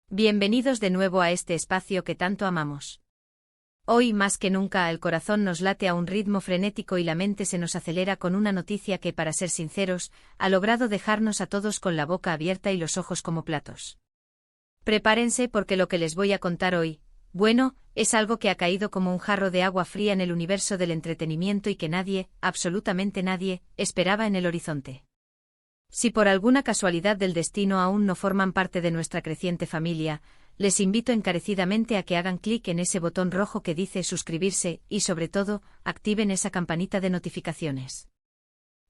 Bienvenidos de nuevo a este espacio que tanto amamos. Hoy más que nunca el corazón nos late a un ritmo frenético y la mente se nos acelera con una noticia que, para ser sinceros, ha logrado dejarnos a todos con la boca abierta y los ojos como platos. Prepárense porque lo que les voy a contar hoy, bueno, es algo que ha caído como un jarro de agua fría en el universo del entretenimiento y que nadie, absolutamente nadie, esperaba en el horizonte. Si por alguna casualidad del destino aún no forman parte de nuestra creciente familia, les invito encarecidamente a que hagan clic en ese botón rojo que dice suscribirse y, sobre todo, activen esa campanita de notificaciones.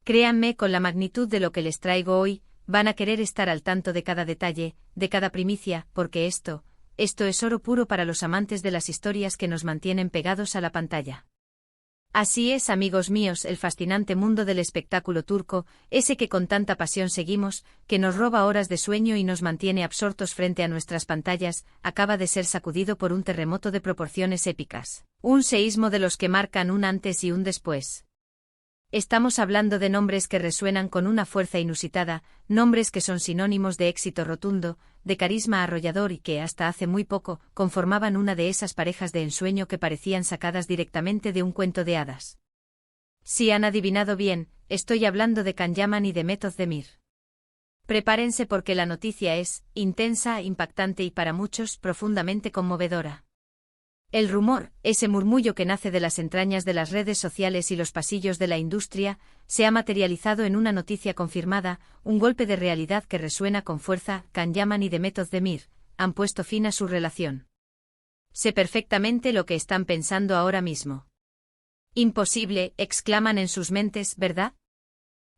Créanme, con la magnitud de lo que les traigo hoy, van a querer estar al tanto de cada detalle, de cada primicia, porque esto es oro puro para los amantes de las historias que nos mantienen pegados a la pantalla. Así es, amigos míos, el fascinante mundo del espectáculo turco, ese que con tanta pasión seguimos, que nos roba horas de sueño y nos mantiene absortos frente a nuestras pantallas, acaba de ser sacudido por un terremoto de proporciones épicas. Un seísmo de los que marcan un antes y un después. Estamos hablando de nombres que resuenan con una fuerza inusitada, nombres que son sinónimos de éxito rotundo, de carisma arrollador y que, hasta hace muy poco, conformaban una de esas parejas de ensueño que parecían sacadas directamente de un cuento de hadas. Si han adivinado bien, estoy hablando de Can Yaman y de Method Demir. Prepárense porque la noticia es intensa, impactante y para muchos profundamente conmovedora. El rumor, ese murmullo que nace de las entrañas de las redes sociales y los pasillos de la industria, se ha materializado en una noticia confirmada, un golpe de realidad que resuena con fuerza. Can Yaman y Method Demir han puesto fin a su relación. Sé perfectamente lo que están pensando ahora mismo. Imposible, exclaman en sus mentes, ¿verdad?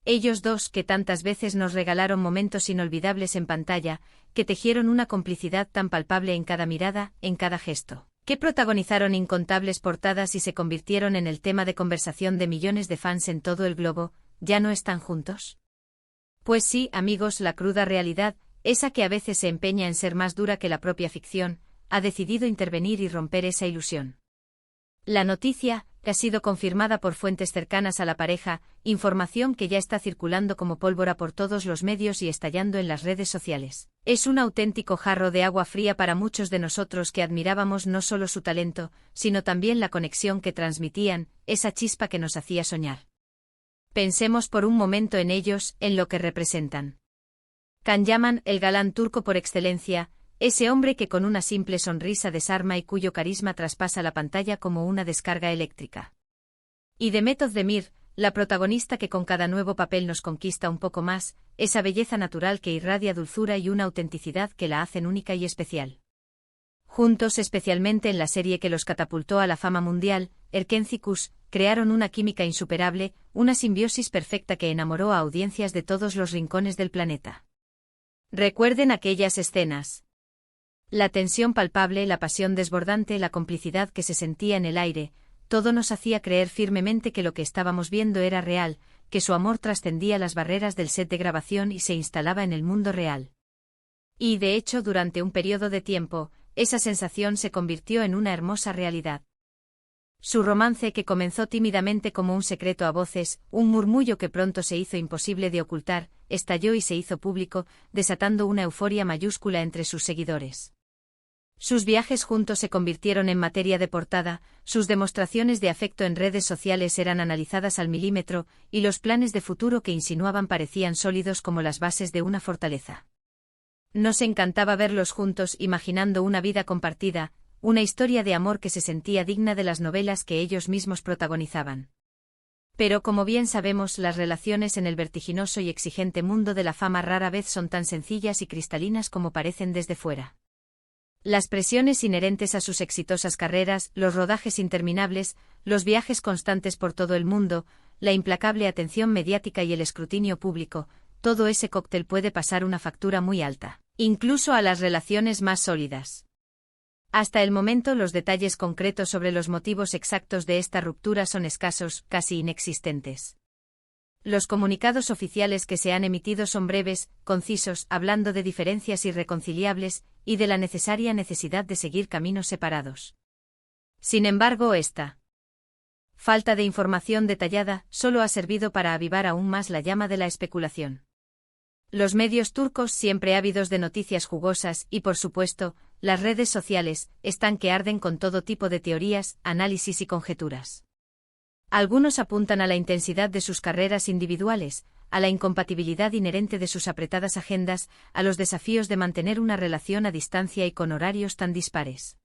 Ellos dos que tantas veces nos regalaron momentos inolvidables en pantalla, que tejieron una complicidad tan palpable en cada mirada, en cada gesto, que protagonizaron incontables portadas y se convirtieron en el tema de conversación de millones de fans en todo el globo, ¿ya no están juntos? Pues sí, amigos, la cruda realidad, esa que a veces se empeña en ser más dura que la propia ficción, ha decidido intervenir y romper esa ilusión. La noticia, que ha sido confirmada por fuentes cercanas a la pareja, información que ya está circulando como pólvora por todos los medios y estallando en las redes sociales. Es un auténtico jarro de agua fría para muchos de nosotros que admirábamos no solo su talento, sino también la conexión que transmitían, esa chispa que nos hacía soñar. Pensemos por un momento en ellos, en lo que representan. Can Yaman, el galán turco por excelencia, ese hombre que con una simple sonrisa desarma y cuyo carisma traspasa la pantalla como una descarga eléctrica. Y de Method Demir, la protagonista que con cada nuevo papel nos conquista un poco más, esa belleza natural que irradia dulzura y una autenticidad que la hacen única y especial. Juntos, especialmente en la serie que los catapultó a la fama mundial, Erkenci Kuş, crearon una química insuperable, una simbiosis perfecta que enamoró a audiencias de todos los rincones del planeta. Recuerden aquellas escenas. La tensión palpable, la pasión desbordante, la complicidad que se sentía en el aire, todo nos hacía creer firmemente que lo que estábamos viendo era real, que su amor trascendía las barreras del set de grabación y se instalaba en el mundo real. Y de hecho, durante un periodo de tiempo, esa sensación se convirtió en una hermosa realidad. Su romance, que comenzó tímidamente como un secreto a voces, un murmullo que pronto se hizo imposible de ocultar, estalló y se hizo público, desatando una euforia mayúscula entre sus seguidores. Sus viajes juntos se convirtieron en materia de portada, sus demostraciones de afecto en redes sociales eran analizadas al milímetro, y los planes de futuro que insinuaban parecían sólidos como las bases de una fortaleza. Nos encantaba verlos juntos, imaginando una vida compartida, una historia de amor que se sentía digna de las novelas que ellos mismos protagonizaban. Pero como bien sabemos, las relaciones en el vertiginoso y exigente mundo de la fama rara vez son tan sencillas y cristalinas como parecen desde fuera. Las presiones inherentes a sus exitosas carreras, los rodajes interminables, los viajes constantes por todo el mundo, la implacable atención mediática y el escrutinio público, todo ese cóctel puede pasar una factura muy alta, incluso a las relaciones más sólidas. Hasta el momento, los detalles concretos sobre los motivos exactos de esta ruptura son escasos, casi inexistentes. Los comunicados oficiales que se han emitido son breves, concisos, hablando de diferencias irreconciliables y de la necesaria necesidad de seguir caminos separados. Sin embargo, esta falta de información detallada solo ha servido para avivar aún más la llama de la especulación. Los medios turcos, siempre ávidos de noticias jugosas y, por supuesto, las redes sociales, están que arden con todo tipo de teorías, análisis y conjeturas. Algunos apuntan a la intensidad de sus carreras individuales, a la incompatibilidad inherente de sus apretadas agendas, a los desafíos de mantener una relación a distancia y con horarios tan dispares.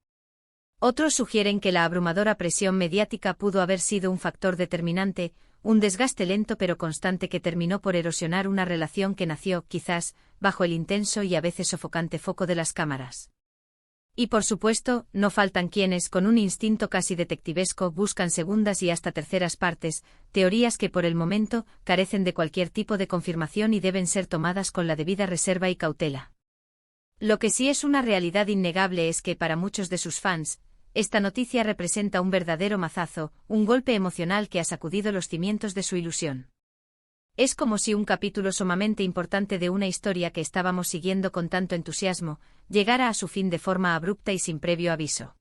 Otros sugieren que la abrumadora presión mediática pudo haber sido un factor determinante, un desgaste lento pero constante que terminó por erosionar una relación que nació, quizás, bajo el intenso y a veces sofocante foco de las cámaras. Y por supuesto, no faltan quienes, con un instinto casi detectivesco, buscan segundas y hasta terceras partes, teorías que por el momento carecen de cualquier tipo de confirmación y deben ser tomadas con la debida reserva y cautela. Lo que sí es una realidad innegable es que para muchos de sus fans, esta noticia representa un verdadero mazazo, un golpe emocional que ha sacudido los cimientos de su ilusión. Es como si un capítulo sumamente importante de una historia que estábamos siguiendo con tanto entusiasmo, llegara a su fin de forma abrupta y sin previo aviso.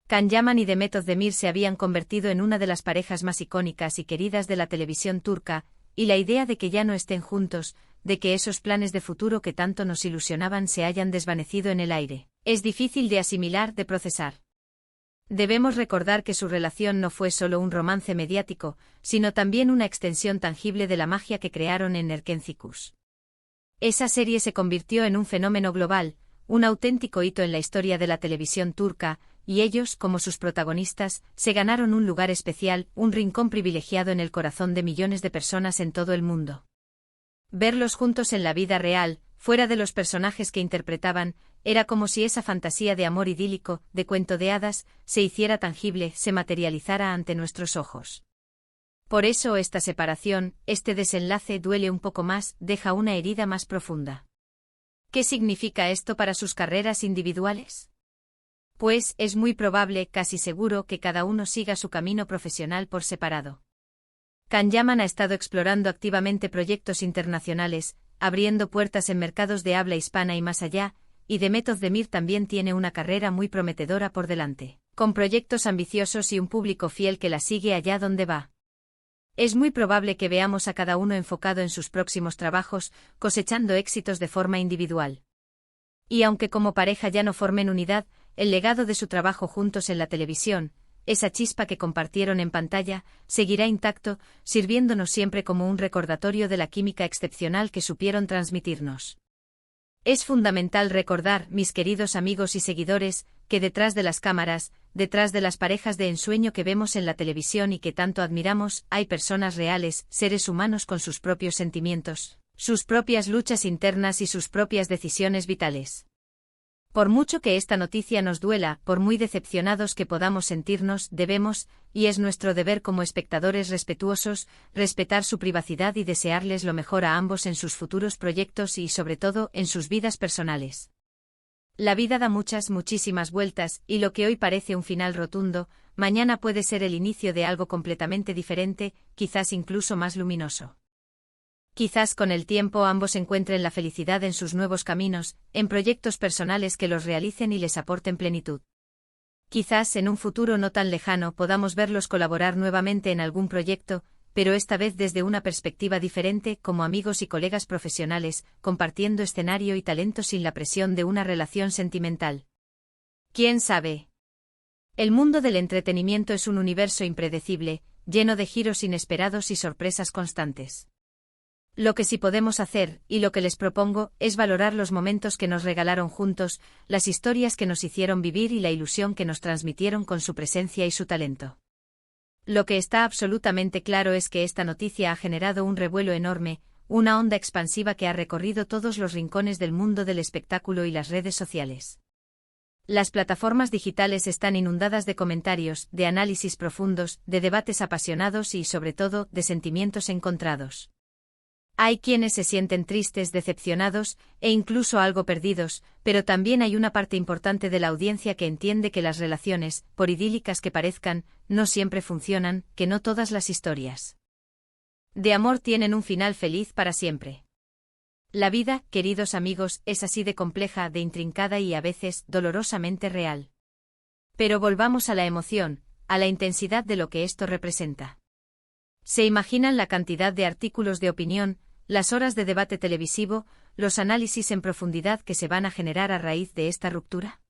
Can Yaman y Demet Özdemir se habían convertido en una de las parejas más icónicas y queridas de la televisión turca, y la idea de que ya no estén juntos, de que esos planes de futuro que tanto nos ilusionaban se hayan desvanecido en el aire, es difícil de asimilar, de procesar. Debemos recordar que su relación no fue solo un romance mediático, sino también una extensión tangible de la magia que crearon en Erkencikus. Esa serie se convirtió en un fenómeno global, un auténtico hito en la historia de la televisión turca, y ellos, como sus protagonistas, se ganaron un lugar especial, un rincón privilegiado en el corazón de millones de personas en todo el mundo. Verlos juntos en la vida real, fuera de los personajes que interpretaban, era como si esa fantasía de amor idílico, de cuento de hadas, se hiciera tangible, se materializara ante nuestros ojos. Por eso esta separación, este desenlace duele un poco más, deja una herida más profunda. ¿Qué significa esto para sus carreras individuales? Pues es muy probable, casi seguro, que cada uno siga su camino profesional por separado. Can Yaman ha estado explorando activamente proyectos internacionales, abriendo puertas en mercados de habla hispana y más allá, y Demet Özdemir también tiene una carrera muy prometedora por delante, con proyectos ambiciosos y un público fiel que la sigue allá donde va. Es muy probable que veamos a cada uno enfocado en sus próximos trabajos, cosechando éxitos de forma individual. Y aunque como pareja ya no formen unidad, el legado de su trabajo juntos en la televisión, esa chispa que compartieron en pantalla, seguirá intacto, sirviéndonos siempre como un recordatorio de la química excepcional que supieron transmitirnos. Es fundamental recordar, mis queridos amigos y seguidores, que detrás de las cámaras, detrás de las parejas de ensueño que vemos en la televisión y que tanto admiramos, hay personas reales, seres humanos con sus propios sentimientos, sus propias luchas internas y sus propias decisiones vitales. Por mucho que esta noticia nos duela, por muy decepcionados que podamos sentirnos, debemos, y es nuestro deber como espectadores respetuosos, respetar su privacidad y desearles lo mejor a ambos en sus futuros proyectos y, sobre todo, en sus vidas personales. La vida da muchísimas vueltas, y lo que hoy parece un final rotundo, mañana puede ser el inicio de algo completamente diferente, quizás incluso más luminoso. Quizás con el tiempo ambos encuentren la felicidad en sus nuevos caminos, en proyectos personales que los realicen y les aporten plenitud. Quizás en un futuro no tan lejano podamos verlos colaborar nuevamente en algún proyecto, pero esta vez desde una perspectiva diferente, como amigos y colegas profesionales, compartiendo escenario y talento sin la presión de una relación sentimental. ¿Quién sabe? El mundo del entretenimiento es un universo impredecible, lleno de giros inesperados y sorpresas constantes. Lo que sí podemos hacer, y lo que les propongo, es valorar los momentos que nos regalaron juntos, las historias que nos hicieron vivir y la ilusión que nos transmitieron con su presencia y su talento. Lo que está absolutamente claro es que esta noticia ha generado un revuelo enorme, una onda expansiva que ha recorrido todos los rincones del mundo del espectáculo y las redes sociales. Las plataformas digitales están inundadas de comentarios, de análisis profundos, de debates apasionados y, sobre todo, de sentimientos encontrados. Hay quienes se sienten tristes, decepcionados, e incluso algo perdidos, pero también hay una parte importante de la audiencia que entiende que las relaciones, por idílicas que parezcan, no siempre funcionan, que no todas las historias de amor tienen un final feliz para siempre. La vida, queridos amigos, es así de compleja, de intrincada y a veces dolorosamente real. Pero volvamos a la emoción, a la intensidad de lo que esto representa. ¿Se imaginan la cantidad de artículos de opinión, las horas de debate televisivo, los análisis en profundidad que se van a generar a raíz de esta ruptura?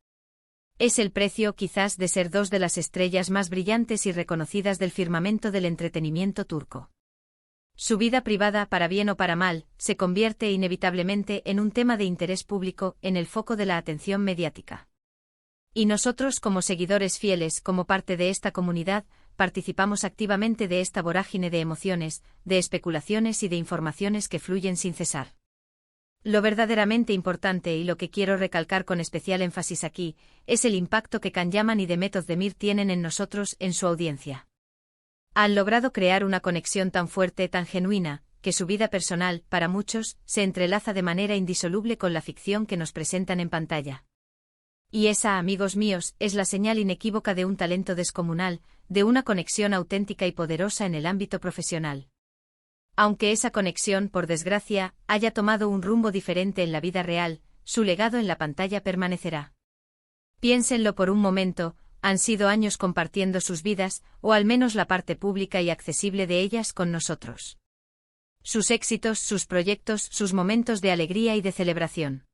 Es el precio, quizás, de ser dos de las estrellas más brillantes y reconocidas del firmamento del entretenimiento turco. Su vida privada, para bien o para mal, se convierte inevitablemente en un tema de interés público, en el foco de la atención mediática. Y nosotros, como seguidores fieles, como parte de esta comunidad, participamos activamente de esta vorágine de emociones, de especulaciones y de informaciones que fluyen sin cesar. Lo verdaderamente importante y lo que quiero recalcar con especial énfasis aquí, es el impacto que Can Yaman y Demet Özdemir tienen en nosotros, en su audiencia. Han logrado crear una conexión tan fuerte, tan genuina, que su vida personal, para muchos, se entrelaza de manera indisoluble con la ficción que nos presentan en pantalla. Y esa, amigos míos, es la señal inequívoca de un talento descomunal, de una conexión auténtica y poderosa en el ámbito profesional. Aunque esa conexión, por desgracia, haya tomado un rumbo diferente en la vida real, su legado en la pantalla permanecerá. Piénsenlo por un momento, han sido años compartiendo sus vidas, o al menos la parte pública y accesible de ellas con nosotros. Sus éxitos, sus proyectos, sus momentos de alegría y de celebración.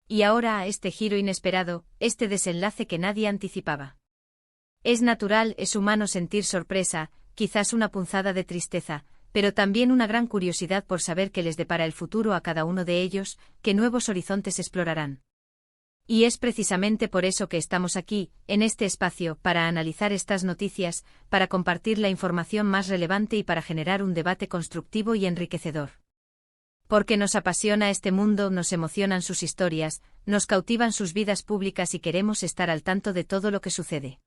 Y ahora a este giro inesperado, este desenlace que nadie anticipaba. Es natural, es humano sentir sorpresa, quizás una punzada de tristeza, pero también una gran curiosidad por saber qué les depara el futuro a cada uno de ellos, qué nuevos horizontes explorarán. Y es precisamente por eso que estamos aquí, en este espacio, para analizar estas noticias, para compartir la información más relevante y para generar un debate constructivo y enriquecedor. Porque nos apasiona este mundo, nos emocionan sus historias, nos cautivan sus vidas públicas y queremos estar al tanto de todo lo que sucede.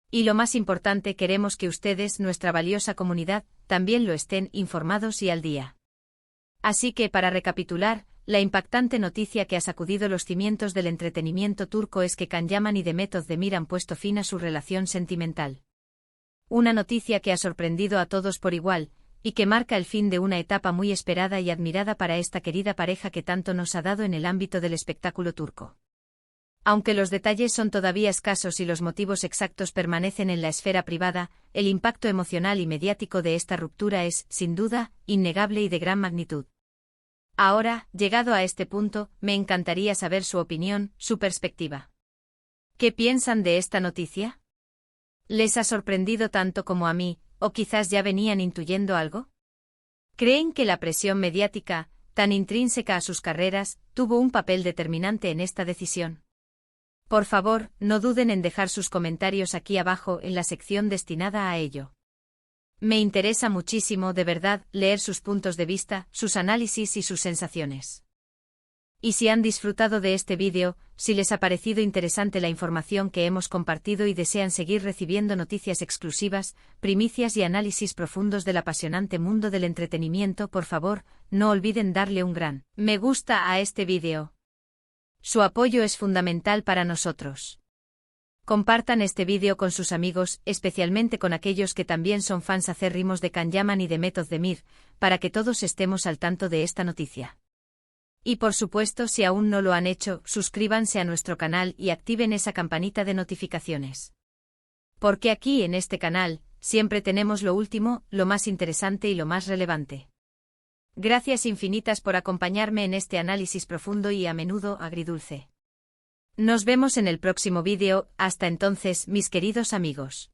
Y lo más importante, queremos que ustedes, nuestra valiosa comunidad, también lo estén, informados y al día. Así que, para recapitular, la impactante noticia que ha sacudido los cimientos del entretenimiento turco es que Can Yaman y Demet Özdemir han puesto fin a su relación sentimental. Una noticia que ha sorprendido a todos por igual, y que marca el fin de una etapa muy esperada y admirada para esta querida pareja que tanto nos ha dado en el ámbito del espectáculo turco. Aunque los detalles son todavía escasos y los motivos exactos permanecen en la esfera privada, el impacto emocional y mediático de esta ruptura es, sin duda, innegable y de gran magnitud. Ahora, llegado a este punto, me encantaría saber su opinión, su perspectiva. ¿Qué piensan de esta noticia? ¿Les ha sorprendido tanto como a mí, o quizás ya venían intuyendo algo? ¿Creen que la presión mediática, tan intrínseca a sus carreras, tuvo un papel determinante en esta decisión? Por favor, no duden en dejar sus comentarios aquí abajo en la sección destinada a ello. Me interesa muchísimo, de verdad, leer sus puntos de vista, sus análisis y sus sensaciones. Y si han disfrutado de este vídeo, si les ha parecido interesante la información que hemos compartido y desean seguir recibiendo noticias exclusivas, primicias y análisis profundos del apasionante mundo del entretenimiento, por favor, no olviden darle un gran me gusta a este vídeo. Su apoyo es fundamental para nosotros. Compartan este vídeo con sus amigos, especialmente con aquellos que también son fans acérrimos de Can Yaman y Demet Özdemir, para que todos estemos al tanto de esta noticia. Y por supuesto, si aún no lo han hecho, suscríbanse a nuestro canal y activen esa campanita de notificaciones. Porque aquí en este canal, siempre tenemos lo último, lo más interesante y lo más relevante. Gracias infinitas por acompañarme en este análisis profundo y a menudo agridulce. Nos vemos en el próximo vídeo, hasta entonces, mis queridos amigos.